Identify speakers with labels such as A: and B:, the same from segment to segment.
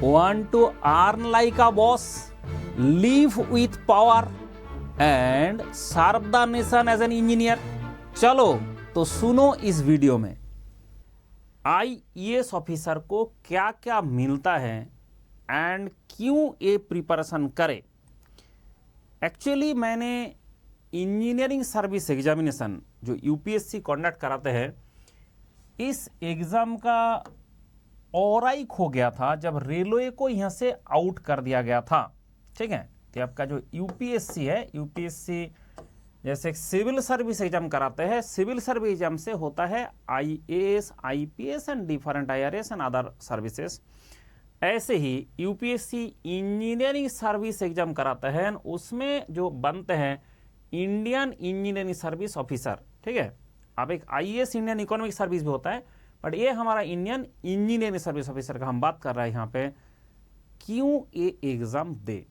A: Want to earn like a boss, live with power and serve the nation as an engineer? चलो तो सुनो इस video में IAS officer को क्या क्या मिलता है एंड क्यों ये प्रिपरेशन करे। एक्चुअली मैंने इंजीनियरिंग सर्विस एग्जामिनेशन जो यूपीएससी कंडक्ट कराते हैं, इस एग्ज़ाम का और ही खो गया था जब रेलवे को यहाँ से आउट कर दिया गया था। ठीक है, तो आपका जो यूपीएससी है, यूपीएससी जैसे सिविल सर्विस एग्जाम कराते हैं, सिविल सर्विस एग्जाम से होता है IAS, IPS and different IRS and other services. ऐसे ही यूपीएससी इंजीनियरिंग सर्विस एग्जाम कराते हैं, उसमें जो बनते हैं इंडियन इंजीनियरिंग सर्विस ऑफिसर। ठीक है, अब एक आईएएस इंडियन इकोनॉमिक सर्विस भी होता है, बट ये हमारा इंडियन इंजीनियरिंग सर्विस ऑफिसर का हम बात कर रहे हैं यहाँ पे। क्यों ये एग्जाम दे?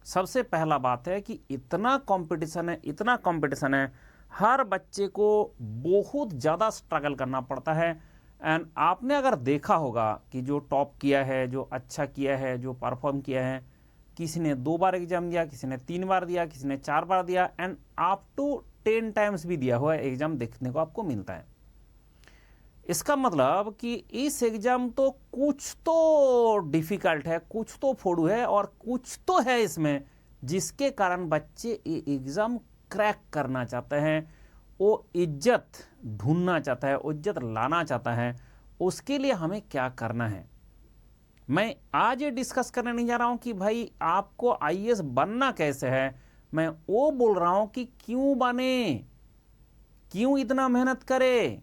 A: सबसे पहला बात है कि इतना कंपटीशन है, हर बच्चे को बहुत ज़्यादा स्ट्रगल करना पड़ता है। एंड आपने अगर देखा होगा कि जो टॉप किया है, जो अच्छा किया है, जो परफॉर्म किया है, किसी ने 2 बार एग्जाम दिया, किसी ने 3 बार दिया, किसी ने 4 बार दिया, एंड अप टू 10 टाइम्स भी दिया हुआ एग्जाम देखने को आपको मिलता है। इसका मतलब कि इस एग्जाम तो कुछ तो डिफिकल्ट है, कुछ तो फोड़ू है और कुछ तो है इसमें जिसके कारण बच्चे ये एग्जाम क्रैक करना चाहते हैं, वो इज्जत ढूंढना चाहता है, वो इज्जत लाना चाहता है। उसके लिए हमें क्या करना है, मैं आज ये डिस्कस करने नहीं जा रहा हूं कि भाई आपको आईएएस बनना कैसे है। मैं वो बोल रहा हूं कि क्यों बने, क्यों इतना मेहनत करे।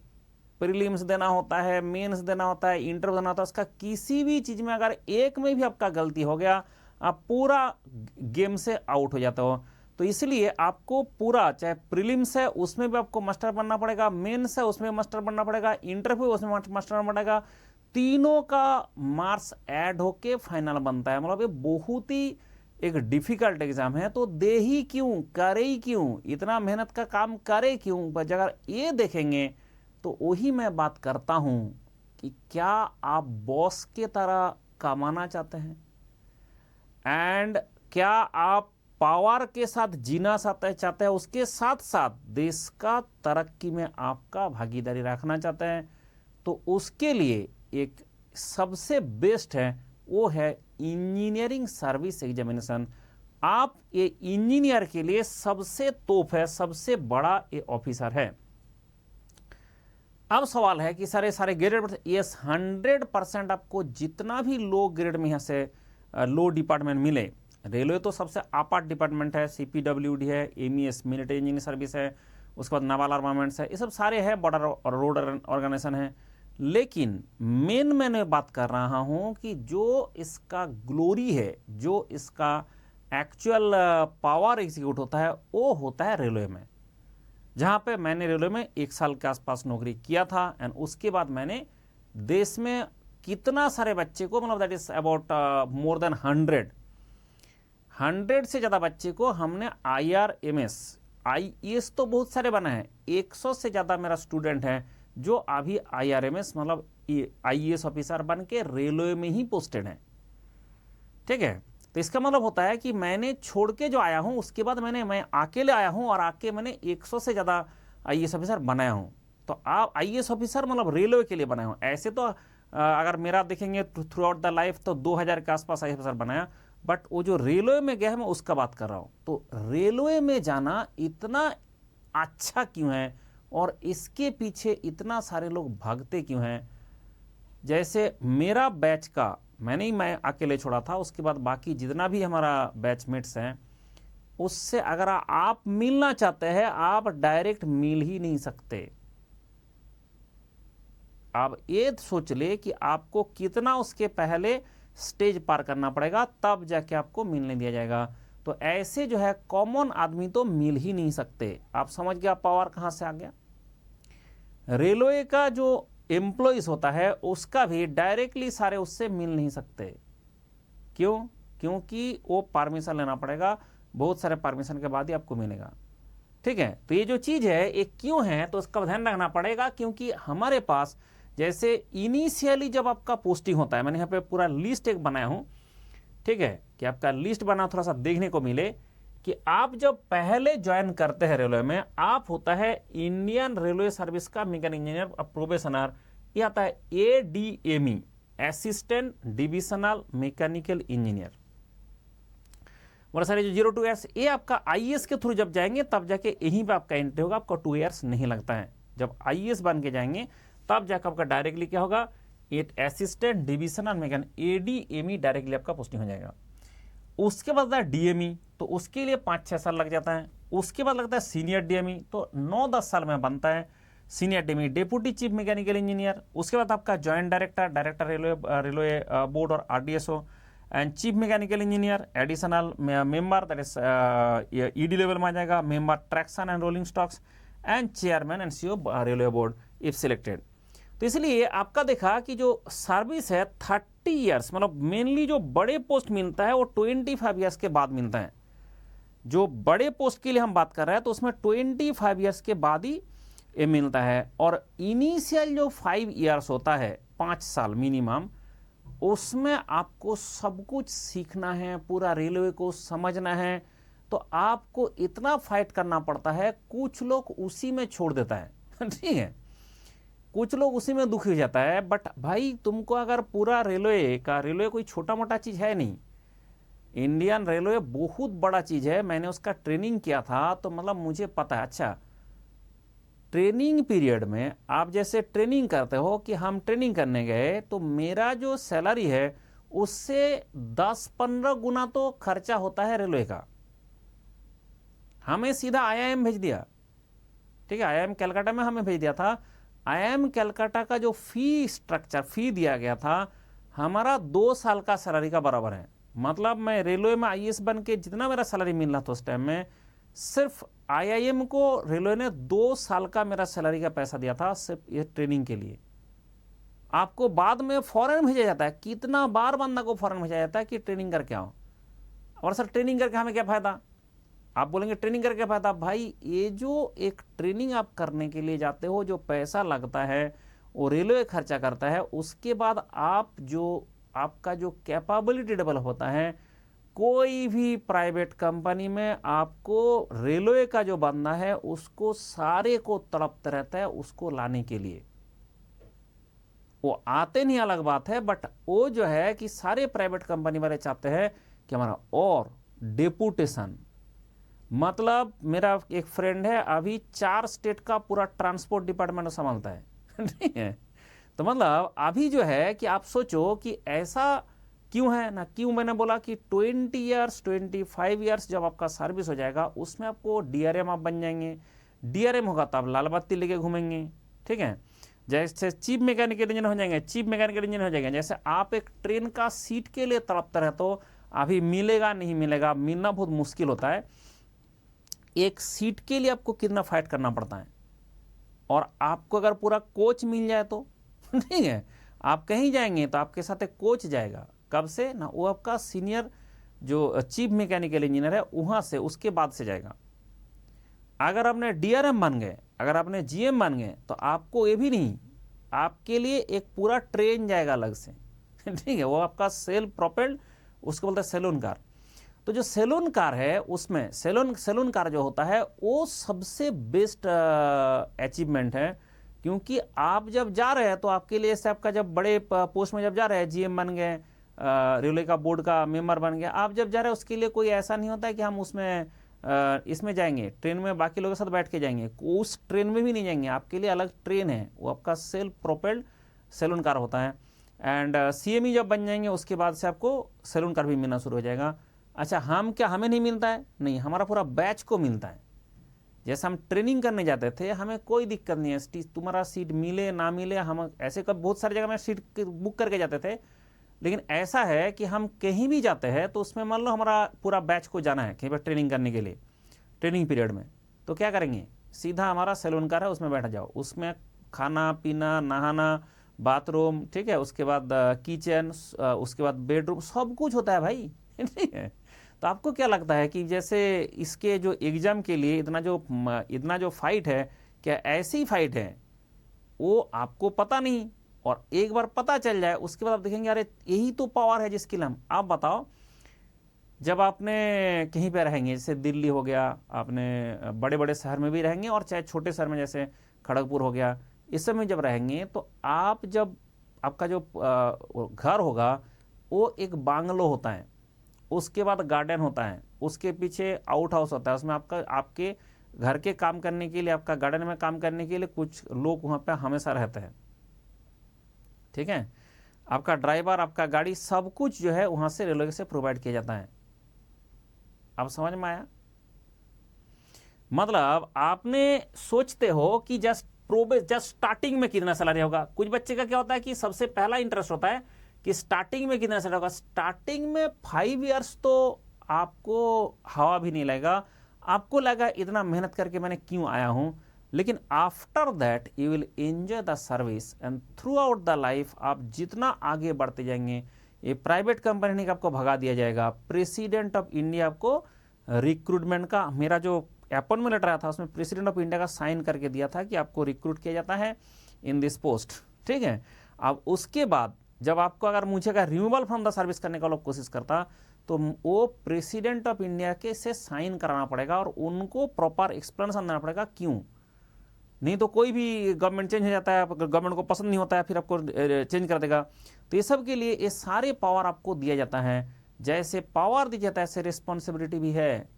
A: प्रीलिम्स देना होता है, मेंस देना होता है, इंटरव्यू देना होता है, उसका किसी भी चीज़ में अगर एक में भी आपका गलती हो गया, आप पूरा गेम से आउट हो जाते हो। तो इसलिए आपको पूरा, चाहे प्रीलिम्स है उसमें भी आपको मास्टर बनना पड़ेगा, मेंस है उसमें मास्टर बनना पड़ेगा, इंटरव्यू उसमें मास्टर बनना पड़ेगा, तीनों का मार्क्स ऐड होके फाइनल बनता है। मतलब ये बहुत ही एक डिफिकल्ट एग्जाम है। तो दे ही क्यों, करे ही क्यों, इतना मेहनत का काम करे क्यों? अगर ये देखेंगे तो वही मैं बात करता हूं कि क्या आप बॉस के तरह कमाना चाहते हैं, एंड क्या आप पावर के साथ जीना चाहते हैं, उसके साथ साथ देश का तरक्की में आपका भागीदारी रखना चाहते हैं, तो उसके लिए एक सबसे बेस्ट है, वो है इंजीनियरिंग सर्विस एग्जामिनेशन। आप ये इंजीनियर के लिए सबसे तोप है, सबसे बड़ा ये ऑफिसर है। अब सवाल है कि सारे ग्रेड, यस 100% आपको जितना भी लो ग्रेड में यहाँ से लो डिपार्टमेंट मिले, रेलवे तो सबसे अपार्ट डिपार्टमेंट है, सीपीडब्ल्यूडी है, एमईएस मिलिट्री इंजीनियरिंग सर्विस है, उसके बाद नावल आर्मामेंट्स है, ये सब सारे हैं, बॉर्डर और रोड ऑर्गेनाइजेशन है। लेकिन मैं बात कर रहा हूँ कि जो इसका ग्लोरी है, जो इसका एक्चुअल पावर एग्जीक्यूट होता है, वो होता है रेलवे में, जहाँ पे मैंने रेलवे में 1 साल के आसपास नौकरी किया था। एंड उसके बाद मैंने देश में कितना सारे बच्चे को, मतलब that is about more than 100 से ज़्यादा बच्चे को हमने आईआरएमएस, आईएएस तो बहुत सारे बना है, 100 से ज़्यादा मेरा स्टूडेंट है जो अभी आईआरएमएस मतलब आईएएस ऑफिसर बन के रेलवे में ही पोस्टेड है। ठीक है, तो इसका मतलब होता है कि मैंने छोड़ के जो आया हूं, उसके बाद मैं अकेले आया हूं और आके मैंने 100 से ज़्यादा आईएएस ऑफिसर बनाया हूं। तो आप आईएएस ऑफिसर मतलब रेलवे के लिए बनाए हूं। ऐसे तो अगर मेरा देखेंगे थ्रू आउट द लाइफ तो 2000 के आसपास आईएएस ऑफिसर बनाया, बट वो जो रेलवे में गया है मैं उसका बात कर रहा हूँ। तो रेलवे में जाना इतना अच्छा क्यों है और इसके पीछे इतना सारे लोग भागते क्यों हैं? जैसे मेरा बैच का मैं अकेले छोड़ा था, उसके बाद बाकी जितना भी हमारा बैचमेट्स हैं, उससे अगर आप मिलना चाहते हैं, आप डायरेक्ट मिल ही नहीं सकते। आप ये सोच ले कि आपको कितना उसके पहले स्टेज पार करना पड़ेगा, तब जाके आपको मिलने दिया जाएगा। तो ऐसे जो है कॉमन आदमी तो मिल ही नहीं सकते। आप समझ गया पावर कहां से आ गया। रेलवे का जो एम्प्लॉइज होता है उसका भी डायरेक्टली सारे उससे मिल नहीं सकते। क्यों? क्योंकि वो परमिशन लेना पड़ेगा, बहुत सारे परमिशन के बाद ही आपको मिलेगा। ठीक है, तो ये जो चीज़ है ये क्यों है, तो उसका ध्यान रखना पड़ेगा, क्योंकि हमारे पास जैसे इनिशियली जब आपका पोस्टिंग होता है, मैंने यहाँ पे पूरा लिस्ट एक बनाया हूँ, ठीक है, कि आपका लिस्ट बना थोड़ा सा देखने को मिले कि आप जब पहले ज्वाइन करते हैं रेलवे में, आप होता है इंडियन रेलवे सर्विस का मैकेनिकल इंजीनियर प्रोबेशनर, ये आता है ADME, assistant divisional mechanical engineer. बहुत सारे जो 0 to 2 ईयर्स, ये आपका IAS के थ्रू जब जाएंगे तब जाके यहीं पे आपका एंट्री होगा, आपका 2 ईयर्स नहीं लगता है। जब IAS बन के जाएंगे तब जाकर आपका डायरेक्टली क्या होगा, एक assistant divisional mechanic ADME directly आपका पोस्टिंग हो जाएगा। उसके बाद है DME, तो उसके लिए 5-6 साल लग जाता है। उसके बाद लगता है सीनियर DME, तो 9-10 साल में बनता है senior DME, deputy chief mechanical engineer. उसके बाद आपका जॉइंट डायरेक्टर रेलवे बोर्ड और RDSO, and chief mechanical engineer, additional member, that is ED level में आ जाएगा, member traction and rolling stocks, and chairman and CEO railway board if selected. तो इसलिए आपका देखा कि जो सर्विस है 30 ईयर्स, मतलब मेनली जो बड़े पोस्ट मिलता है वो 25 ईयर्स के बाद मिलता है। जो बड़े पोस्ट के लिए हम बात कर रहे हैं तो उसमें 25 ईयर्स के बाद ही ये मिलता है। और इनिशियल जो 5 ईयर्स होता है, 5 साल मिनिमम, उसमें आपको सब कुछ सीखना है, पूरा रेलवे को समझना है। तो आपको इतना फाइट करना पड़ता है, कुछ लोग उसी में छोड़ देता है ठीक है, कुछ लोग उसी में दुखी हो जाता है। बट भाई तुमको अगर पूरा रेलवे कोई छोटा मोटा चीज़ है नहीं, इंडियन रेलवे बहुत बड़ा चीज़ है। मैंने उसका ट्रेनिंग किया था तो मतलब मुझे पता है। अच्छा, ट्रेनिंग पीरियड में आप जैसे ट्रेनिंग करते हो कि हम ट्रेनिंग करने गए तो मेरा जो सैलरी है उससे 10-15 गुना तो खर्चा होता है रेलवे का। हमें सीधा IIM भेज दिया, ठीक है, IIM कलकत्ता में हमें भेज दिया था। IIM कलकत्ता का जो फी दिया गया था हमारा 2 साल का सैलरी का बराबर है। मतलब मैं रेलवे में IAS बन के जितना मेरा सैलरी मिल रहा था उस टाइम में, सिर्फ IIM को रेलवे ने 2 साल का मेरा सैलरी का पैसा दिया था, सिर्फ ये ट्रेनिंग के लिए। आपको बाद में फॉरेन भेजा जाता है, कितना बार बंदा को फॉरेन भेजा जाता है कि ट्रेनिंग करके आओ। और सर ट्रेनिंग करके हमें क्या फायदा? आप बोलेंगे ट्रेनिंग करके क्या फायदा? भाई ये जो एक ट्रेनिंग आप करने के लिए जाते हो, जो पैसा लगता है वो रेलवे खर्चा करता है। उसके बाद आप जो आपका जो कैपेबिलिटी डेवलप होता है, कोई भी प्राइवेट कंपनी में आपको रेलवे का जो बंदा है उसको सारे को तड़पता रहता है उसको लाने के लिए। वो आते नहीं अलग बात है, बट वो जो है कि सारे प्राइवेट कंपनी वाले चाहते हैं कि हमारा और डेपुटेशन, मतलब मेरा एक फ्रेंड है अभी 4 स्टेट का पूरा ट्रांसपोर्ट डिपार्टमेंट संभालता है ठीक है। तो मतलब अभी जो है कि आप सोचो कि ऐसा क्यों है ना, क्यों मैंने बोला कि 20 ईयर्स 25 ईयर्स जब आपका सर्विस हो जाएगा उसमें आपको DRM आप बन जाएंगे। DRM होगा तो आप लाल बत्ती लेके घूमेंगे, ठीक है। जैसे चीफ मैकेनिकल इंजीनियर हो जाएंगे, चीफ मैकेनिकल इंजीनियर हो जाएंगे। जैसे आप एक ट्रेन का सीट के लिए तड़पते रहे तो अभी मिलेगा नहीं मिलेगा, मिलना बहुत मुश्किल होता है। एक सीट के लिए आपको कितना फाइट करना पड़ता है। और आपको अगर पूरा कोच मिल जाए तो ठीक है, आप कहीं जाएंगे तो आपके साथ एक कोच जाएगा। कब से ना, वो आपका सीनियर जो चीफ मैकेनिकल इंजीनियर है वहाँ से, उसके बाद से जाएगा। अगर आपने DRM बन गए, अगर आपने GM बन गए तो आपको ये भी नहीं, आपके लिए एक पूरा ट्रेन जाएगा अलग से ठीक है। वो आपका सेल्फ प्रोपेल्ड, उसको बोलते हैं सैलून कार। तो जो सैलून कार है उसमें सैलून कार जो होता है वो सबसे बेस्ट अचीवमेंट है। क्योंकि आप जब जा रहे हैं तो आपके लिए से आपका जब बड़े पोस्ट में जब जा रहे हैं, GM बन गए, रेलवे का बोर्ड का मेंबर बन गया, आप जब जा रहे हैं उसके लिए कोई ऐसा नहीं होता है कि हम उसमें इसमें जाएंगे ट्रेन में बाकी लोगों के साथ बैठ के जाएंगे, उस ट्रेन में भी नहीं जाएंगे। आपके लिए अलग ट्रेन है, वो आपका सेल्फ प्रोपेल्ड सैलून कार होता है। एंड CME जब बन जाएंगे उसके बाद से आपको सैलून कार भी मिलना शुरू हो जाएगा। अच्छा, हमें नहीं मिलता है? नहीं, हमारा पूरा बैच को मिलता है। जैसे हम ट्रेनिंग करने जाते थे हमें कोई दिक्कत नहीं है, तुम्हारा सीट मिले ना मिले, हम ऐसे कब बहुत सारी जगह में सीट बुक करके जाते थे। लेकिन ऐसा है कि हम कहीं भी जाते हैं तो उसमें मान लो हमारा पूरा बैच को जाना है कहीं पर ट्रेनिंग करने के लिए, ट्रेनिंग पीरियड में, तो क्या करेंगे, सीधा हमारा सैलून कार है उसमें बैठ जाओ। उसमें खाना पीना, नहाना, बाथरूम, ठीक है, उसके बाद किचन, उसके बाद बेडरूम, सब कुछ होता है भाई ठीक है। तो आपको क्या लगता है कि जैसे इसके जो एग्जाम के लिए इतना जो फाइट है, क्या ऐसी फाइट है? वो आपको पता नहीं और एक बार पता चल जाए उसके बाद आप देखेंगे अरे यही तो पावर है जिसके लिए हम। आप बताओ, जब आपने कहीं पे रहेंगे, जैसे दिल्ली हो गया, आपने बड़े बड़े शहर में भी रहेंगे और चाहे छोटे शहर में जैसे खड़गपुर हो गया, इस सब में जब रहेंगे तो आप जब आपका जो घर होगा वो एक बांग्लो होता है, उसके बाद गार्डन होता है, उसके पीछे आउट हाउस होता है, उसमें आपके घर के काम करने के लिए, आपका गार्डन में काम करने के लिए कुछ लोग वहाँ पे हमेशा रहते हैं। ठीक है, आपका ड्राइवर, आपका गाड़ी, सब कुछ जो है वहाँ से रेलवे से प्रोवाइड किया जाता है। आप समझ में आया? मतलब आपने सोचते हो कि जस्ट स्टार्टिंग में कितना सैलरी होगा। कुछ बच्चे का क्या होता है कि सबसे पहला इंटरेस्ट होता है कि स्टार्टिंग में कितना सैलरी होगा। स्टार्टिंग में 5 इयर्स तो आपको हवा भी नहीं लगेगा, आपको लगा इतना मेहनत करके मैंने क्यों आया हूं। लेकिन after that you will enjoy the service and through out the life आप जितना आगे बढ़ते जाएंगे, ये प्राइवेट कंपनी का आपको भगा दिया जाएगा। प्रेसिडेंट ऑफ इंडिया आपको रिक्रूटमेंट का, मेरा जो अपॉइंटमेंट लेटर आया था उसमें प्रेसिडेंट ऑफ इंडिया का साइन करके दिया था कि आपको रिक्रूट किया जाता है इन दिस पोस्ट। ठीक है, अब उसके बाद जब आपको अगर मुझे का रिमूवल फ्रॉम द सर्विस करने का लोग कोशिश करता तो वो प्रेसिडेंट ऑफ इंडिया के से साइन कराना पड़ेगा और उनको प्रॉपर एक्सप्लेनेशन देना पड़ेगा क्यों। नहीं तो कोई भी गवर्नमेंट चेंज हो जाता है, गवर्नमेंट को पसंद नहीं होता है, फिर आपको चेंज कर देगा। तो ये सब के लिए ये सारे पावर आपको दिया जाता है। जैसे पावर दिया जाता है ऐसे रिस्पॉन्सिबिलिटी भी है।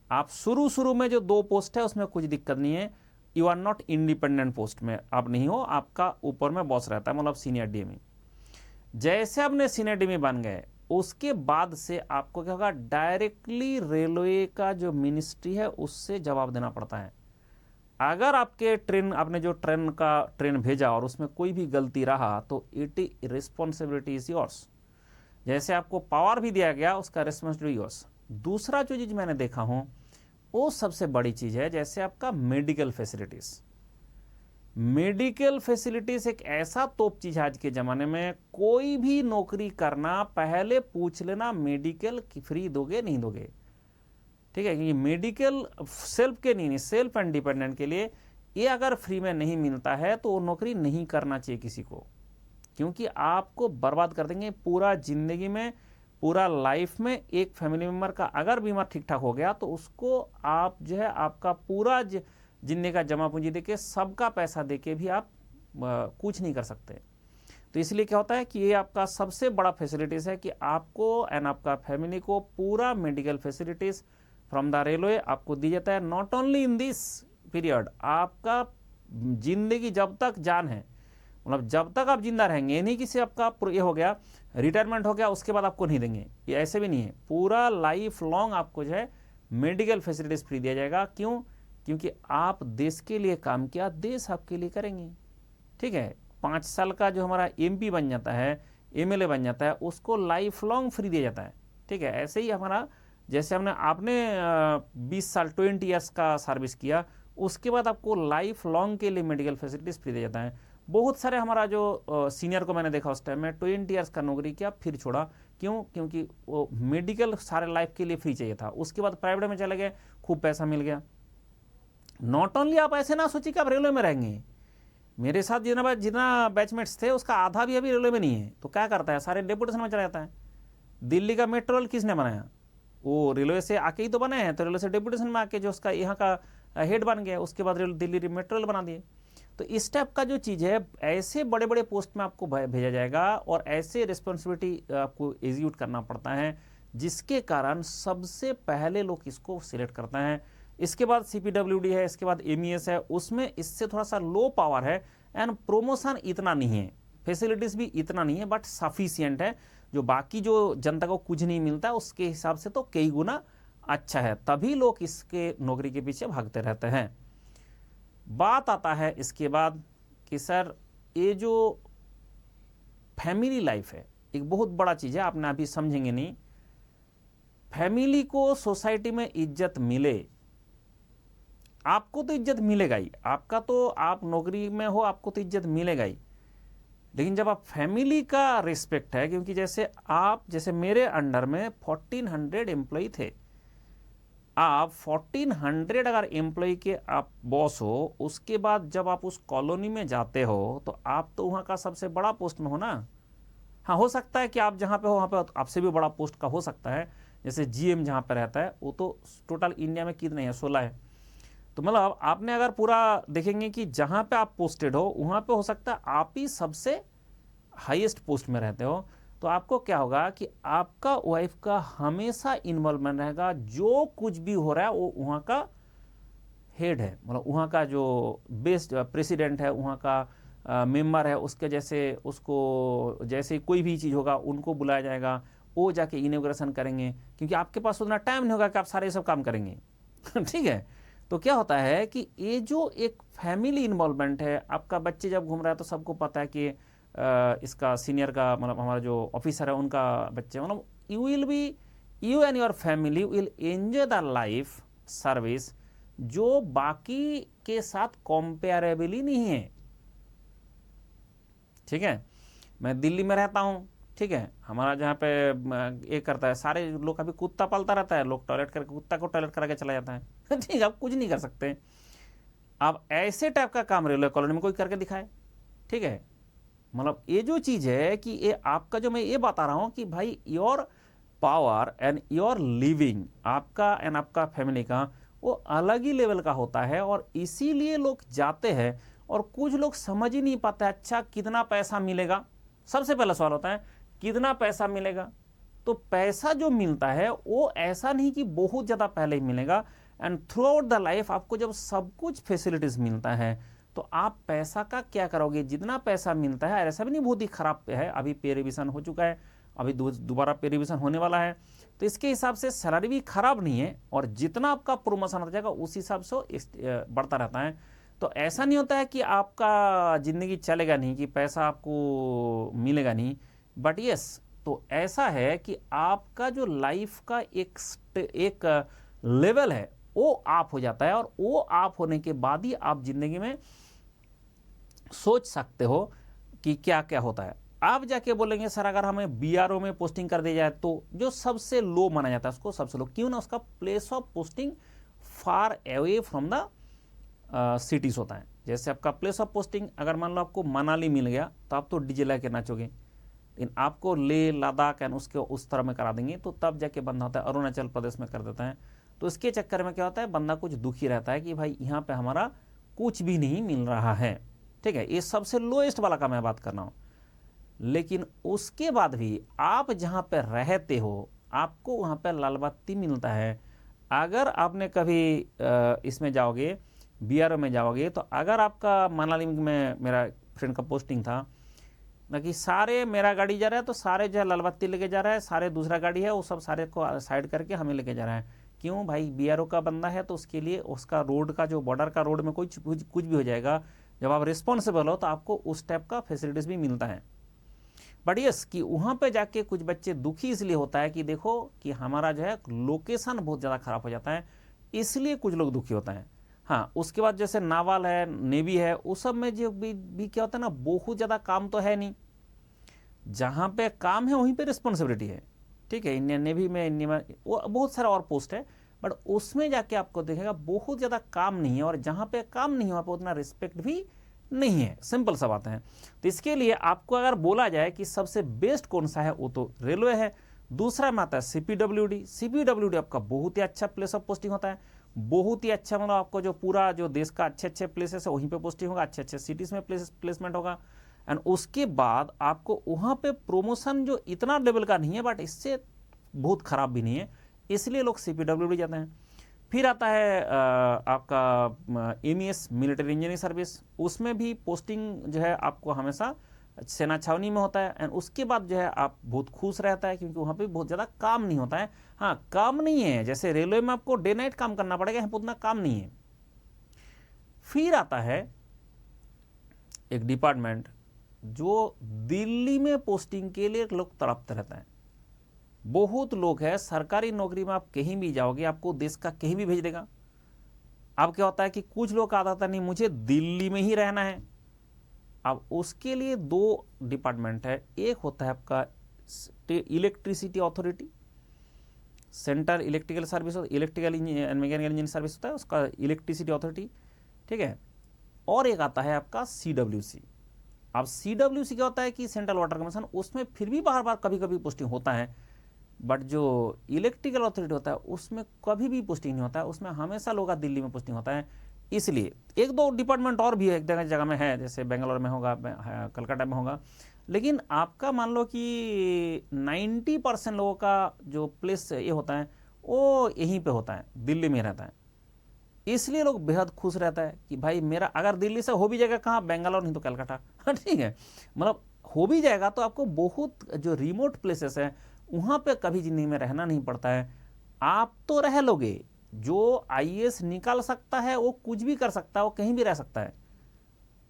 A: आप शुरू में जो 2 पोस्ट है उसमें कुछ दिक्कत नहीं है, you are not independent post में आप नहीं हो, आपका ऊपर में बॉस रहता है, मतलब सीनियर डीएमई। जैसे आपने सीनियर डीएमई बन गए उसके बाद से आपको क्या होगा, डायरेक्टली रेलवे का जो मिनिस्ट्री है उससे जवाब देना पड़ता है। अगर आपके आपने जो ट्रेन भेजा और उसमें कोई भी गलती रहा तो इट रिस्पॉन्सिबिलिटी इज योर्स। जैसे आपको पावर भी दिया गया उसका रिस्पॉन्सिबिलिटी योर्स। दूसरा जो चीज मैंने देखा हूं वो सबसे बड़ी चीज है, जैसे आपका मेडिकल फैसिलिटीज। मेडिकल फैसिलिटीज एक ऐसा तोप चीज है आज के जमाने में। कोई भी नौकरी करना पहले पूछ लेना मेडिकल फ्री दोगे नहीं दोगे। ठीक है, क्योंकि मेडिकल सेल्फ के नहीं, सेल्फ एंड डिपेंडेंट के लिए ये अगर फ्री में नहीं मिलता है तो वो नौकरी नहीं करना चाहिए किसी को, क्योंकि आपको बर्बाद कर देंगे पूरा जिंदगी में, पूरा लाइफ में। एक फैमिली मेंबर का अगर बीमार ठीक ठाक हो गया तो उसको आप जो है आपका पूरा जिंदगी का जमा पूंजी देके, सबका पैसा देके भी आप कुछ नहीं कर सकते। तो इसलिए क्या होता है कि ये आपका सबसे बड़ा फैसिलिटीज है कि आपको एंड आपका फैमिली को पूरा medical facilities from the railway आपको दी जाता है। Not only in this period, आपका जिंदगी जब तक जान है, मतलब जब तक आप जिंदा रहेंगे। ये नहीं कि आपका ये हो गया, रिटायरमेंट हो गया उसके बाद आपको नहीं देंगे, ये ऐसे भी नहीं है। पूरा लाइफ लॉन्ग आपको जो है मेडिकल फैसिलिटीज फ्री दिया जाएगा। क्यों? क्योंकि आप देश के लिए काम किया, देश आपके लिए करेंगे। ठीक है, 5 साल का जो हमारा एमपी बन जाता है, एमएलए बन जाता है, उसको लाइफ लॉन्ग फ्री दिया जाता है। ठीक है, ऐसे ही हमारा जैसे आपने 20 साल 20 ईयर्स का सर्विस किया, उसके बाद आपको लाइफ लॉन्ग के लिए मेडिकल फैसिलिटीज फ्री दिया जाता है। बहुत सारे हमारा जो सीनियर को मैंने देखा उस टाइम में 20 ईयर्स का नौकरी किया फिर छोड़ा। क्यों? क्योंकि वो मेडिकल सारे लाइफ के लिए फ्री चाहिए था। उसके बाद प्राइवेट में चले गए, खूब पैसा मिल गया। नॉट ओनली आप ऐसे ना सोचिए कि आप रेलवे में रहेंगे। मेरे साथ जितना बैचमेट्स थे उसका आधा भी अभी रेलवे में नहीं है, तो क्या करता है, सारे डेपुटेशन में चला जाता है। दिल्ली का मेट्रो रेल किसने बनाया? वो रेलवे से आके ही तो बने हैं, तो रेलवे से डेपुटेशन में आके जो उसका यहाँ का हेड बन गया, उसके बाद दिल्ली मेट्रो रेल बना दिए। तो इस टाइप का जो चीज़ है, ऐसे बड़े बड़े पोस्ट में आपको भेजा जाएगा और ऐसे रिस्पॉन्सिबिलिटी आपको एग्जीक्यूट करना पड़ता है, जिसके कारण सबसे पहले लोग इसको सिलेक्ट करते हैं। इसके बाद CPWD है, इसके बाद MES है, उसमें इससे थोड़ा सा लो पावर है एंड प्रोमोशन इतना नहीं है, फैसिलिटीज भी इतना नहीं है, बट सफिशियंट है। जो बाकी जो जनता को कुछ नहीं मिलता उसके हिसाब से तो कई गुना अच्छा है, तभी लोग इसके नौकरी के पीछे भागते रहते हैं। बात आता है इसके बाद कि सर ये जो फैमिली लाइफ है एक बहुत बड़ा चीज है, आपने अभी समझेंगे नहीं। फैमिली को सोसाइटी में इज्जत मिले, आपको तो इज्जत मिलेगा ही, आपका तो आप नौकरी में हो आपको तो इज्जत मिलेगा ही, लेकिन जब आप फैमिली का रिस्पेक्ट है, क्योंकि जैसे मेरे अंडर में 1400 एम्प्लॉय थे, आप 1400 अगर एम्प्लॉय के आप बॉस हो, उसके बाद जब आप उस कॉलोनी में जाते हो तो आप तो वहाँ का सबसे बड़ा पोस्ट में हो ना। हाँ, हो सकता है कि आप जहाँ पे हो वहाँ पे आपसे भी बड़ा पोस्ट का हो सकता है, जैसे जीएम जहाँ पे रहता है वो तो टोटल इंडिया में कितने हैं, 16 है। तो मतलब आपने अगर पूरा देखेंगे कि जहाँ पे आप पोस्टेड हो वहाँ पे हो सकता है आप ही सबसे हाईएस्ट पोस्ट में रहते हो। तो आपको क्या होगा कि आपका वाइफ का हमेशा इन्वॉल्वमेंट रहेगा, जो कुछ भी हो रहा है वो वहाँ का हेड है, मतलब वहाँ का जो बेस्ट प्रेसिडेंट है, वहाँ का मेंबर है, उसके जैसे उसको जैसे कोई भी चीज़ होगा उनको बुलाया जाएगा, वो जाके इनॉग्रेशन करेंगे, क्योंकि आपके पास उतना टाइम नहीं होगा कि आप सारे सब काम करेंगे। ठीक है। तो क्या होता है कि ये जो एक फैमिली इन्वॉल्वमेंट है, आपका बच्चे जब घूम रहा है तो सबको पता है कि इसका सीनियर का मतलब हमारा जो ऑफिसर है उनका बच्चे, मतलब you and your family will enjoy the life service जो बाकी के साथ कंपेरेबली नहीं है। ठीक है। मैं दिल्ली में रहता हूँ, ठीक है, हमारा जहाँ पे ये करता है, सारे लोग अभी कुत्ता पालता रहता है, लोग टॉयलेट करके कुत्ता को टॉयलेट करा के चला जाता है। ठीक है, आप कुछ नहीं कर सकते। आप ऐसे टाइप का काम रेलवे कॉलोनी में कोई करके दिखाए। ठीक है, मतलब ये जो चीज़ है कि ये आपका जो मैं ये बता रहा हूँ कि भाई your power and your living, आपका एंड आपका फैमिली का वो अलग ही लेवल का होता है, और इसीलिए लोग जाते हैं। और कुछ लोग समझ ही नहीं पाते अच्छा कितना पैसा मिलेगा। सबसे पहला सवाल होता है कितना पैसा मिलेगा। तो पैसा जो मिलता है वो ऐसा नहीं कि बहुत ज़्यादा पहले ही मिलेगा, and through out the life आपको जब सब कुछ फैसिलिटीज़ मिलता है तो आप पैसा का क्या करोगे। जितना पैसा मिलता है, ऐसा भी नहीं बहुत ही खराब है, अभी पे रिविजन हो चुका है, अभी दोबारा पे रिविजन होने वाला है, तो इसके हिसाब से सैलरी भी खराब नहीं है, और जितना आपका प्रमोशन होता जाएगा उस हिसाब से बढ़ता रहता है। तो ऐसा नहीं होता है कि आपका ज़िंदगी चलेगा नहीं, कि पैसा आपको मिलेगा नहीं, बट यस, तो ऐसा है कि आपका जो लाइफ का एक लेवल है वो आप हो जाता है, और वो आप होने के बाद ही आप जिंदगी में सोच सकते हो कि क्या क्या होता है। आप जाके बोलेंगे सर अगर हमें बीआरओ में पोस्टिंग कर दी जाए तो जो सबसे लो माना जाता है उसको सबसे लो, क्यों ना, उसका place of posting far away from the cities होता है। जैसे आपका प्लेस ऑफ पोस्टिंग अगर मान लो आपको मनाली मिल गया तो आप तो डीजे ला के नाचोगे, लेकिन आपको ले लद्दाख एंड उसके उस तरह में करा देंगे तो तब जाके बंदा होता है अरुणाचल प्रदेश में कर देता है। तो इसके चक्कर में क्या होता है, बंदा कुछ दुखी रहता है कि भाई यहाँ पे हमारा कुछ भी नहीं मिल रहा है। ठीक है, ये सबसे लोएस्ट वाला का मैं बात कर रहा हूँ। लेकिन उसके बाद भी आप जहाँ पे रहते हो आपको वहाँ पे लाल बत्ती मिलता है। अगर आपने कभी इसमें जाओगे, बीआरओ में जाओगे, तो अगर आपका मनाली में मेरा फ्रेंड का पोस्टिंग था ना, कि सारे मेरा गाड़ी जा रहा है तो सारे जो है लाल बत्ती लेके जा रहा है, सारे दूसरा गाड़ी है वो सब सारे को साइड करके हमें लेके जा रहा है। क्यों भाई, बीआरओ का बंदा है तो उसके लिए उसका रोड का जो बॉर्डर का रोड में कुछ भी हो जाएगा, जब आप रिस्पॉन्सिबल हो तो आपको उस टाइप का फैसिलिटीज़ भी मिलता है। बट यस कि वहाँ पे जाके कुछ बच्चे दुखी इसलिए होता है कि देखो कि हमारा जो है लोकेशन बहुत ज़्यादा ख़राब हो जाता है, इसलिए कुछ लोग दुखी होता है। हाँ, उसके बाद जैसे नावल है, नेवी है, उस सब में जो भी क्या होता है ना, बहुत ज़्यादा काम तो है नहीं, जहाँ पे काम है वहीं पे रिस्पॉन्सिबिलिटी है। ठीक है, इंडियन नेवी में, इंडिया में वो बहुत सारा और पोस्ट है, बट उसमें जाके आपको देखेगा बहुत ज़्यादा काम नहीं है, और जहाँ पे काम नहीं है वहाँ पे उतना रिस्पेक्ट भी नहीं है। सिंपल सा बात है। तो इसके लिए आपको अगर बोला जाए कि सबसे बेस्ट कौन सा है, वो तो रेलवे है। दूसरा में आता है सीपीडब्ल्यूडी। सीपीडब्ल्यूडी आपका बहुत ही अच्छा प्लेस ऑफ पोस्टिंग होता है, बहुत ही अच्छा, मतलब आपको जो पूरा जो देश का अच्छे अच्छे प्लेसेस है वहीं पे पोस्टिंग होगा, अच्छे अच्छे सिटीज़ में प्लेसमेंट होगा, एंड उसके बाद आपको वहाँ पे प्रमोशन जो इतना लेवल का नहीं है, बट इससे बहुत ख़राब भी नहीं है, इसलिए लोग सीपीडब्ल्यूडी जाते हैं। फिर आता है आपका एमईएस, मिलिट्री इंजीनियरिंग सर्विस। उसमें भी पोस्टिंग जो है आपको हमेशा सेना छावनी में होता है, एंड उसके बाद जो है आप बहुत खुश रहता है, क्योंकि वहाँ पे बहुत ज़्यादा काम नहीं होता है। हाँ, काम नहीं है, जैसे रेलवे में आपको डे नाइट काम करना पड़ेगा, यहाँ पर उतना काम नहीं है। फिर आता है एक डिपार्टमेंट जो दिल्ली में पोस्टिंग के लिए लोग तड़पते रहते हैं। बहुत लोग हैं, सरकारी नौकरी में आप कहीं भी जाओगे आपको देश का कहीं भी भेज देगा। अब क्या होता है कि कुछ लोग का आता नहीं, मुझे दिल्ली में ही रहना है। अब उसके लिए दो डिपार्टमेंट है, एक होता है आपका electricity authority, central electrical service, electrical and mechanical engineering service होता है उसका, इलेक्ट्रिसिटी अथॉरिटी, ठीक है। और एक आता है आपका CWC। अब CWC क्या होता है कि सेंट्रल वाटर कमीशन, उसमें फिर भी बार बार कभी कभी पोस्टिंग होता है, बट जो इलेक्ट्रिकल अथॉरिटी होता है उसमें कभी भी पोस्टिंग नहीं होता है, उसमें हमेशा लोग दिल्ली में पोस्टिंग होता है। इसलिए एक दो डिपार्टमेंट और भी है, एक जगह में है, जैसे बेंगलोर में होगा, कलकत्ता में होगा, लेकिन आपका मान लो कि 90% लोगों का जो प्लेस ये होता है वो यहीं पे होता है, दिल्ली में रहता है। इसलिए लोग बेहद खुश रहता है कि भाई मेरा अगर दिल्ली से हो भी जाएगा कहाँ, बेंगलोर नहीं तो कलकत्ता, ठीक है। मतलब हो भी जाएगा तो आपको बहुत जो रिमोट प्लेसेस है वहाँ पे कभी जिंदगी में रहना नहीं पड़ता है। आप तो रह लोगे, जो IAS निकाल सकता है वो कुछ भी कर सकता है, वो कहीं भी रह सकता है,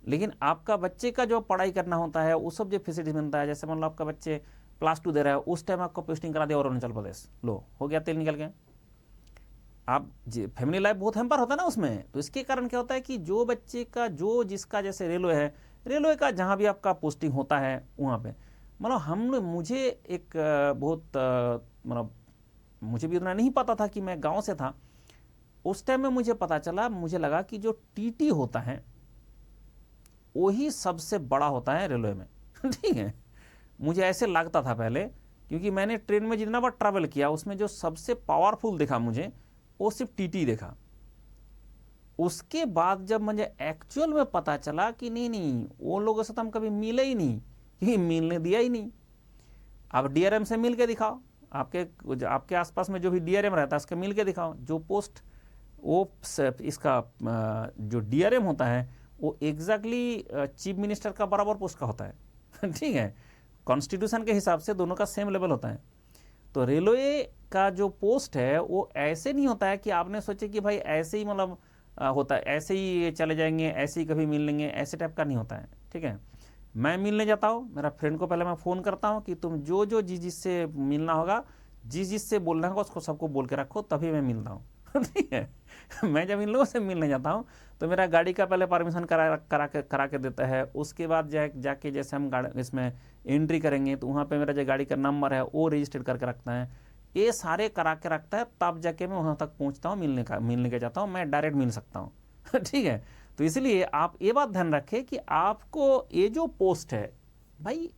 A: लेकिन आपका बच्चे का जो पढ़ाई करना होता है वो सब जो फैसिलिटीज मिलता है, जैसे मान लो आपका बच्चे +2 दे रहा है, उस टाइम आपको पोस्टिंग करा दिया अरुणाचल प्रदेश, लो हो गया, तेल निकल गया। आप फैमिली लाइफ बहुत हेम्पर होता है ना उसमें, तो इसके कारण क्या होता है कि जो बच्चे का जो जिसका जैसे रेलवे है, रेलवे का जहाँ भी आपका पोस्टिंग होता है वहाँ पे, मतलब मुझे एक बहुत मतलब मुझे भी उतना नहीं पता था कि मैं गांव से था, उस टाइम में मुझे पता चला, मुझे लगा कि जो TT होता है वही सबसे बड़ा होता है रेलवे में, ठीक है। मुझे ऐसे लगता था पहले, क्योंकि मैंने ट्रेन में जितना बार ट्रैवल किया उसमें जो सबसे पावरफुल देखा मुझे वो सिर्फ TT देखा। उसके बाद जब मुझे एक्चुअल में पता चला कि नहीं वो लोगों से तो हम कभी मिले ही नहीं, क्योंकि मिलने दिया ही नहीं। आप DRM से मिल के दिखाओ, आपके आसपास में जो भी DRM रहता है उसके मिल के दिखाओ, जो पोस्ट वो इसका जो DRM होता है वो एग्जैक्टली चीफ मिनिस्टर का बराबर पोस्ट का होता है, ठीक है। कॉन्स्टिट्यूशन के हिसाब से दोनों का सेम लेवल होता है। तो रेलवे का जो पोस्ट है वो ऐसे नहीं होता है कि आपने सोचे कि भाई ऐसे ही मतलब होता है, ऐसे ही चले जाएंगे, ऐसे ही कभी मिल लेंगे, ऐसे टाइप का नहीं होता है, ठीक है। मैं मिलने जाता हूँ, मेरा फ्रेंड को पहले मैं फ़ोन करता हूँ कि तुम जो जिससे मिलना होगा, जिससे बोलना होगा उसको सबको बोल के रखो, तभी मैं मिलता हूँ, ठीक है। मैं जब इन लोगों से मिलने जाता हूँ तो मेरा गाड़ी का पहले परमिशन करा के देता है, उसके बाद जाके जैसे हम गाड़ी इसमें एंट्री करेंगे तो वहाँ पे मेरा जो गाड़ी का नंबर है वो रजिस्टर करके रखता है, ये सारे करा के रखता है, तब जाके मैं वहाँ तक पहुँचता हूँ, मिलने के जाता हूँ, मैं डायरेक्ट मिल सकता हूँ, ठीक है। तो इसलिए आप ये बात ध्यान रखें कि आपको ये जो पोस्ट है, भाई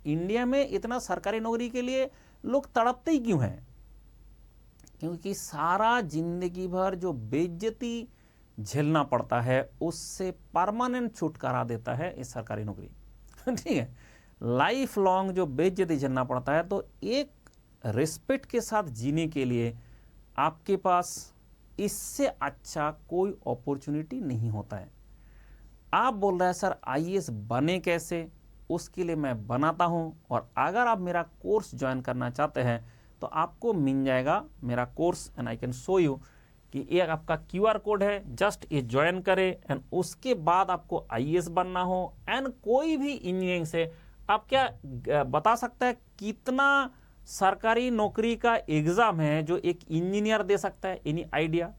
A: इंडिया में इतना सरकारी नौकरी के लिए लोग तड़पते ही क्यों हैं, क्योंकि सारा जिंदगी भर जो बेइज्जती झेलना पड़ता है उससे परमानेंट छुटकारा देता है इस सरकारी नौकरी, ठीक है। लाइफ लॉन्ग जो बेइज्जती झेलना पड़ता है, तो एक रिस्पेक्ट के साथ जीने के लिए आपके पास इससे अच्छा कोई अपॉर्चुनिटी नहीं होता है। आप बोल रहे हैं सर IAS बने कैसे, उसके लिए मैं बनाता हूं, और अगर आप मेरा कोर्स ज्वाइन करना चाहते हैं तो आपको मिल जाएगा मेरा course, and I can show you कि ये आपका QR कोड है, जस्ट ये ज्वाइन करें, एंड उसके बाद आपको IAS बनना हो, एंड कोई भी इंजीनियरिंग से आप क्या बता सकता है कितना सरकारी नौकरी का एग्जाम है जो एक इंजीनियर दे सकता है, एनी आइडिया?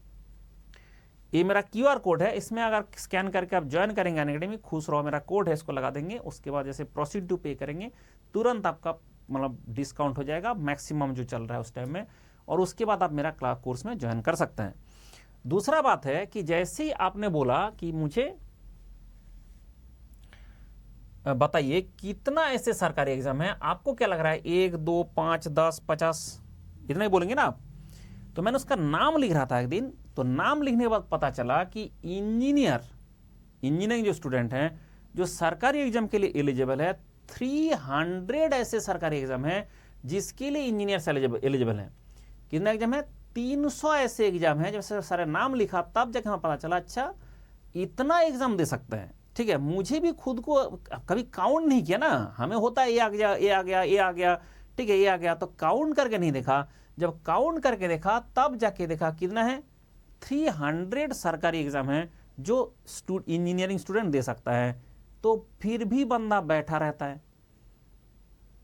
A: ये मेरा QR कोड है, इसमें अगर स्कैन करके आप ज्वाइन करेंगे अनअकैडमी, खुश रहो, मेरा कोड है, इसको लगा देंगे, उसके बाद जैसे प्रोसीड टू पे करेंगे तुरंत आपका मतलब डिस्काउंट हो जाएगा, मैक्सिमम जो चल रहा है उस टाइम में, और उसके बाद आप मेरा क्लास कोर्स में ज्वाइन कर सकते हैं। दूसरा बात है कि जैसे ही आपने बोला कि मुझे बताइए कितना ऐसे सरकारी एग्जाम है, आपको क्या लग रहा है 1, 2, 5, 10, 50 इतना ही बोलेंगे ना आप? तो मैंने उसका नाम लिख रहा था एक दिन, तो नाम लिखने के बाद पता चला कि इंजीनियरिंग जो स्टूडेंट हैं जो सरकारी एग्जाम के लिए एलिजिबल है, 300 ऐसे सरकारी एग्जाम है जिसके लिए इंजीनियर एलिजिबल है। कितना एग्जाम है? 300 ऐसे एग्जाम है। जब सारे नाम लिखा तब जाके हमें पता चला अच्छा इतना एग्जाम दे सकते हैं, ठीक है। मुझे भी खुद को कभी काउंट नहीं किया ना, हमें होता है ये आ गया, ये आ गया, ये आ गया, ठीक है, ये आ गया, तो काउंट करके नहीं देखा। जब काउंट करके देखा तब जाके देखा कितना है, 300 सरकारी एग्जाम है जो इंजीनियरिंग स्टूडेंट दे सकता है। तो फिर भी बंदा बैठा रहता है,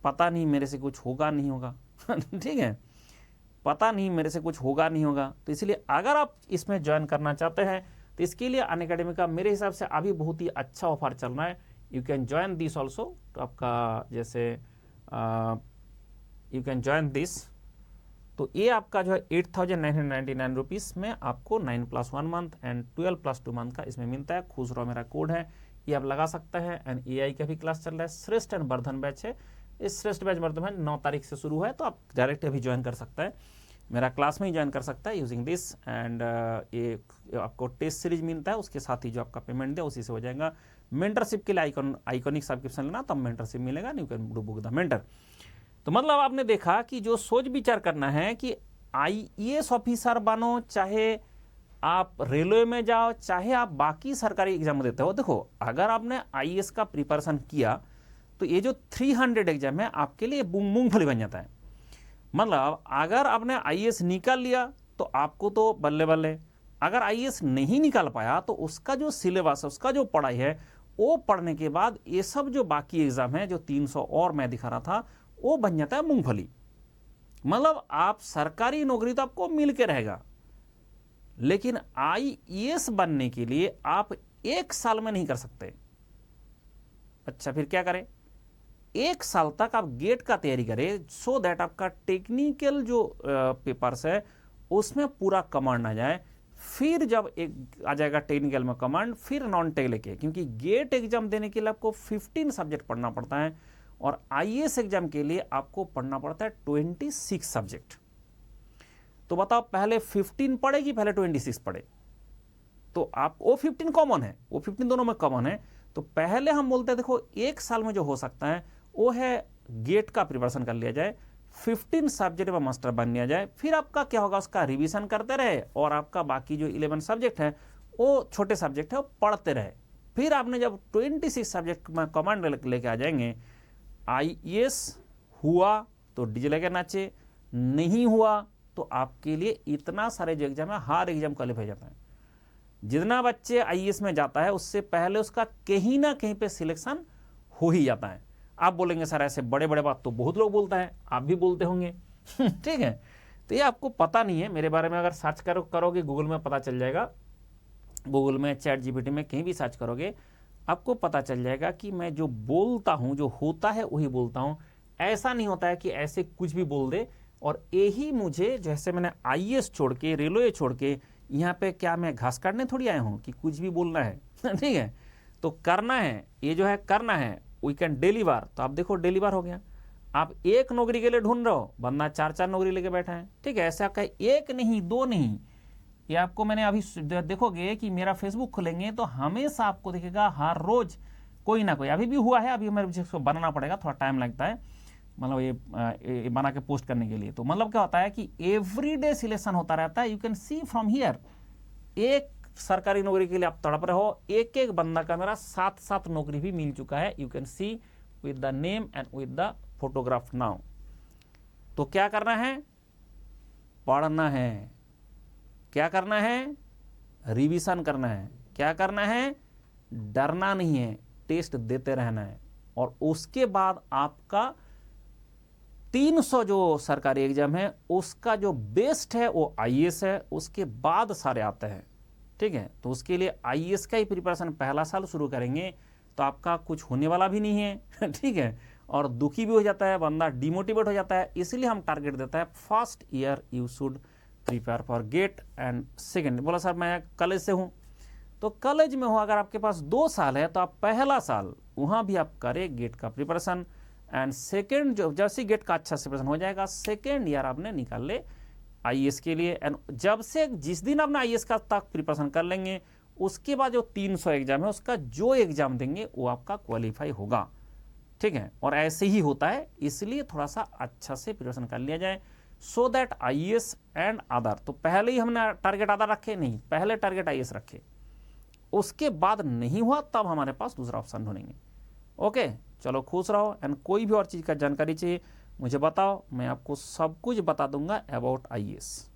A: पता नहीं मेरे से कुछ होगा नहीं होगा ठीक है, पता नहीं मेरे से कुछ होगा नहीं होगा। तो इसलिए अगर आप इसमें ज्वाइन करना चाहते हैं तो इसके लिए अनअकैडमी का मेरे हिसाब से अभी बहुत ही अच्छा ऑफर चल रहा है। You can join this also, तो आपका जैसे यू कैन ज्वाइन दिस, तो ये आपका जो है 8,999 रुपीज़ में आपको 9+1 मंथ एंड 12+2 मंथ का इसमें मिलता है। खुश रहो मेरा कोड है, ये आप लगा सकते हैं। एंड AI का भी क्लास चल रहा है, श्रेष्ठ एंड वर्धन बैच है। इस श्रेष्ठ बैच वर्धन 9 तारीख से शुरू है, तो आप डायरेक्ट अभी ज्वाइन कर सकते हैं, मेरा क्लास में ही ज्वाइन कर सकता है यूजिंग दिस। एंड ये आपको टेस्ट सीरीज मिलता है, उसके साथ ही जो आपका पेमेंट है उसी से हो जाएगा। मेंटरशिप के लिए आइकॉनिक सब्सक्रिप्शन लेना, तब मेंटरशिप मिलेगा, you can do book the mentor. तो मतलब आपने देखा कि जो सोच विचार करना है कि IAS ऑफिसर बनो, चाहे आप रेलवे में जाओ, चाहे आप बाकी सरकारी एग्जाम देते हो। देखो, अगर आपने IAS का प्रिपरेशन किया तो ये जो 300 एग्जाम है आपके लिए मूंगफली बन जाता है। मतलब अगर आपने IAS निकाल लिया तो आपको तो बल्ले बल्ले, अगर IAS नहीं निकाल पाया तो उसका जो सिलेबस है, उसका जो पढ़ाई है, वो पढ़ने के बाद ये सब जो बाकी एग्जाम है जो 300 और मैं दिखा रहा था, वो बन जाता है मूंगफली। मतलब आप सरकारी नौकरी तो आपको मिल के रहेगा, लेकिन IAS बनने के लिए आप 1 साल में नहीं कर सकते। अच्छा, फिर क्या करें? 1 साल तक आप गेट का तैयारी करें, सो दैट आपका टेक्निकल जो पेपर्स है उसमें पूरा कमांड आ जाए। फिर जब एक आ जाएगा टेक्निकल में कमांड, फिर नॉन टेक लेके, क्योंकि गेट एग्जाम देने के लिए आपको 15 सब्जेक्ट पढ़ना पड़ता है और IAS एग्जाम के लिए आपको पढ़ना पड़ता है 26 सब्जेक्ट। तो बताओ, पहले 15 पढ़े कि पहले 26 पढ़े? तो आप वो 15 कॉमन है, वो 15 दोनों में कॉमन है। तो पहले हम बोलते हैं देखो 1 साल में जो हो सकता है वो है गेट का प्रिपरेशन कर लिया जाए, 15 सब्जेक्ट में मास्टर बन लिया जाए। फिर आपका क्या होगा, उसका रिवीजन करते रहे और आपका बाकी जो 11 सब्जेक्ट है, वो छोटे सब्जेक्ट है, वो पढ़ते रहे। फिर आपने जब 26 सब्जेक्ट में कमांड लेके आ जाएंगे, IAS हुआ तो डीजे लेके नाचे, नहीं हुआ तो आपके लिए इतना सारे जो एग्जाम है, हर एग्जाम क्वालिफाई जाता है। जितना बच्चे IAS में जाता है उससे पहले उसका कहीं ना कहीं पे सिलेक्शन हो ही जाता है। आप बोलेंगे सर ऐसे बड़े बड़े बात तो बहुत लोग बोलता है, आप भी बोलते होंगे ठीक है, तो ये आपको पता नहीं है मेरे बारे में। अगर सर्च करोगे गूगल में पता चल जाएगा, गूगल में, ChatGPT में कहीं भी सर्च करोगे आपको पता चल जाएगा कि मैं जो बोलता हूँ, जो होता है वही बोलता हूँ। ऐसा नहीं होता है कि ऐसे कुछ भी बोल दे। और यही मुझे, जैसे मैंने IAS छोड़ के, रेलवे छोड़ के यहाँ पे, क्या मैं घास काटने थोड़ी आया हूँ कि कुछ भी बोलना है ठीक है, तो करना है, ये जो है करना है। वी कैन डिलीवर, तो आप देखो डिलीवर हो गया। आप एक नौकरी के लिए ढूंढ रहे हो, बंदा 4-4 नौकरी लेके बैठा है, ठीक है। ऐसा आपका 1 नहीं 2 नहीं, ये आपको मैंने अभी देखोगे कि मेरा फेसबुक खोलेंगे तो हमेशा आपको दिखेगा हर रोज कोई ना कोई, अभी भी हुआ है, अभी मेरे इसको बनाना पड़ेगा, थोड़ा टाइम लगता है, मतलब ये बना के पोस्ट करने के लिए। तो मतलब क्या होता है कि एवरीडे सिलेक्शन होता रहता है। You can see from here, एक सरकारी नौकरी के लिए आप तड़प रहे हो, एक एक बंदा का मेरा 7-7 नौकरी भी मिल चुका है। You can see with the name and with the photograph now. तो क्या करना है? पढ़ना है। क्या करना है? रिवीजन करना है। क्या करना है? डरना नहीं है, टेस्ट देते रहना है। और उसके बाद आपका 300 जो सरकारी एग्जाम है उसका जो बेस्ट है वो IAS है, उसके बाद सारे आते हैं, ठीक है। तो उसके लिए IAS का ही प्रिपरेशन पहला साल शुरू करेंगे तो आपका कुछ होने वाला भी नहीं है ठीक है। और दुखी भी हो जाता है बंदा, डिमोटिवेट हो जाता है। इसलिए हम टारगेट देता है first year you should prepare for GATE and second. बोला सर मैं कॉलेज से हूँ, तो कॉलेज में हो, अगर आपके पास 2 साल है तो आप पहला साल वहाँ भी आप करें गेट का प्रिपरेशन, एंड सेकेंड जो जैसे गेट का अच्छा से प्रिपरेशन हो जाएगा, सेकेंड ईयर आपने निकाल ले IAS के लिए। एंड जब से जिस दिन आपने IAS का तक प्रिपरेशन कर लेंगे, उसके बाद जो 300 एग्जाम है उसका जो एग्जाम देंगे वो आपका क्वालिफाई होगा, ठीक है। और ऐसे ही होता है, इसलिए थोड़ा सा अच्छा से प्रिपरेशन कर लिया जाए, so that IAS and other. तो पहले ही हमने टारगेट अदर रखे नहीं, पहले टारगेट IAS रखे, उसके बाद नहीं हुआ तब हमारे पास दूसरा ऑप्शन ढूंढेंगे। ओके, चलो खुश रहो। एंड कोई भी और चीज़ का जानकारी चाहिए मुझे बताओ, मैं आपको सब कुछ बता दूंगा अबाउट IAS।